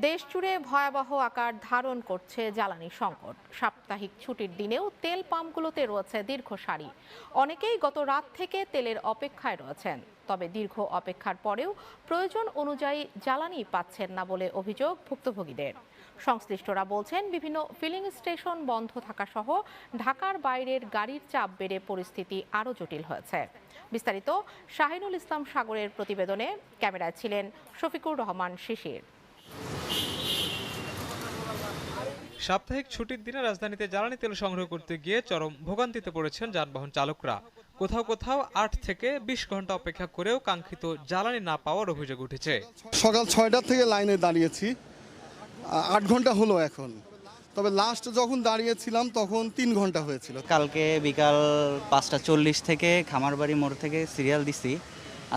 দেশজুড়ে ভয়াবহ আকার ধারণ করছে জ্বালানি সংকট। সাপ্তাহিক ছুটির দিনেও তেল পাম্পগুলোতে রয়েছে দীর্ঘ সারি। অনেকেই গত রাত থেকে তেলের অপেক্ষায় রয়েছেন। তবে দীর্ঘ অপেক্ষার পরেও প্রয়োজন অনুযায়ী জ্বালানি পাচ্ছেন না বলে অভিযোগ ভুক্তভোগীদের। সংশ্লিষ্টরা বলছেন, বিভিন্ন ফিলিং স্টেশন বন্ধ থাকা সহ ঢাকার বাইরের গাড়ির চাপ বেড়ে পরিস্থিতি আরও জটিল হয়েছে। বিস্তারিত শাহিনুল ইসলাম সাগরের প্রতিবেদনে। ক্যামেরায় ছিলেন শফিকুর রহমান শিশির। সাপ্তাহিক ছুটির দিনে রাজধানীতে জ্বালানি তেল সংগ্রহ করতে গিয়ে চরম ভোগান্তিতে পড়েছেন যানবাহন চালকরা। কোথাও কোথাও ৮ থেকে ২০ ঘন্টা অপেক্ষা করেও কাঙ্ক্ষিত জ্বালানি না পাওয়ার অভিযোগ উঠেছে। সকাল ৬টা থেকে লাইনে দাঁড়িয়েছি, ৮ ঘন্টা হলো এখন। তবে লাস্ট যখন দাঁড়িয়েছিলাম তখন ৩ ঘন্টা হয়েছিল। কালকে বিকাল ৫টা ৪০ থেকে খামারবাড়ি মোড় থেকে সিরিয়াল দিছি।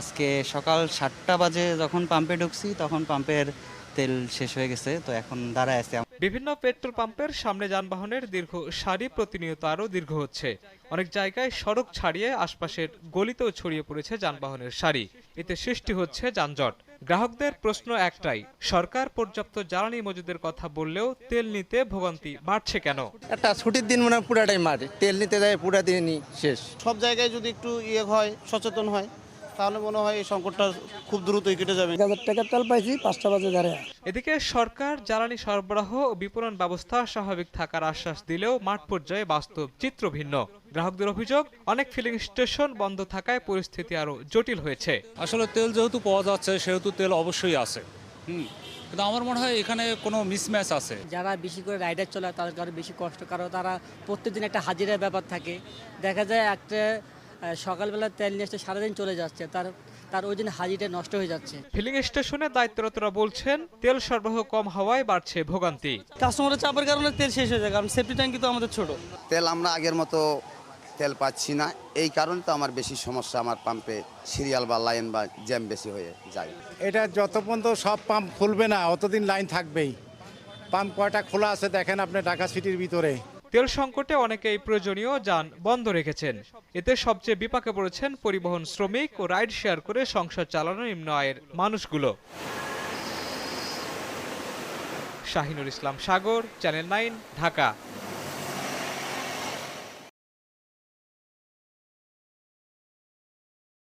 আজকে সকাল ৭টা বাজে যখন পাম্পে ঢুকছি তখন পাম্পের তেল শেষ হয়ে গেছে, তো এখন দাঁড়ায় আছে। বিভিন্ন পেট্রোল পাম্পের সামনে যানবাহনের দীর্ঘ সারি প্রতিনিয়ত আরও দীর্ঘ হচ্ছে। অনেক জায়গায় সড়ক ছাড়িয়ে আশপাশের গলিতেও ছড়িয়ে পড়েছে যানবাহনের সারি। এতে সৃষ্টি হচ্ছে যানজট। গ্রাহকদের প্রশ্ন একটাই, সরকার পর্যাপ্ত জ্বালানি মজুদের কথা বললেও তেল নিতে ভোগান্তি বাড়ছে কেন? একটা ছুটির দিন মনে পুরাটাই মারে, তেল নিতে যায় পুরা দিনই শেষ। সব জায়গায় যদি একটু হয়, সচেতন হয়, তাহলে মনে হয় এই সংকটটা খুব দ্রুতই কেটে যাবে। ১,০০০ টাকার তেল পাইছি, ৫টা বাজে দাঁড়ায়। এদিকে সরকার জ্বালানি সরবরাহ ও বিপণন ব্যবস্থা স্বাভাবিক থাকার আশ্বাস দিলেও মাঠ পর্যায়ে বাস্তব চিত্র ভিন্ন। গ্রাহকদের অভিযোগ, অনেক ফিলিং স্টেশন বন্ধ থাকায় পরিস্থিতি আরো জটিল হয়েছে। আসলে তেল যেহেতু পাওয়া যাচ্ছে সেহেতু তেল অবশ্যই আছে, কিন্তু আমার মনে হয় এখানে কোনো মিসম্যাচ আছে। যারা বেশি করে রাইডার চলায় তাদের আরো বেশি কষ্ট, কারণ তারা প্রত্যেকদিন একটা হাজিরার ব্যাপার থাকে। দেখা যায় একটা সকালবেলা তেল নিয়ে আসতে সারাদিন চলে যাচ্ছে, তার ওই দিন হাজিরা নষ্ট হয়ে যাচ্ছে। ফিলিং স্টেশনে দায়িত্বরতরা বলছেন, তেল সরবরাহ কম হওয়ায় বাড়ছে ভোগান্তি। কাস্টমারের চাপের কারণে তেল শেষ হয়ে যায়, কারণ সেফটি ট্যাঙ্কি তো আমাদের ছোট। তেল আমরা আগের মতো তেল পাচ্ছি না, এই কারণে তো আমার বেশি সমস্যা। আমার পাম্পে সিরিয়াল বা লাইন বা জ্যাম বেশি হয়ে যায়। এটা যত পর্যন্ত সব পাম্প খুলবে না অতদিন লাইন থাকবেই। পাম্প কয়টা খোলা আছে দেখেন আপনি ঢাকা সিটির ভিতরে। তেল সংকটে অনেকেই প্রয়োজনীয় যান বন্ধ রেখেছেন। এতে সবচেয়ে বিপাকে পড়েছেন পরিবহন শ্রমিক ও রাইড শেয়ার করে সংসার চালানো নিম্ন আয়ের মানুষগুলো। শাহিনুল ইসলাম সাগর, চ্যানেল 9, ঢাকা।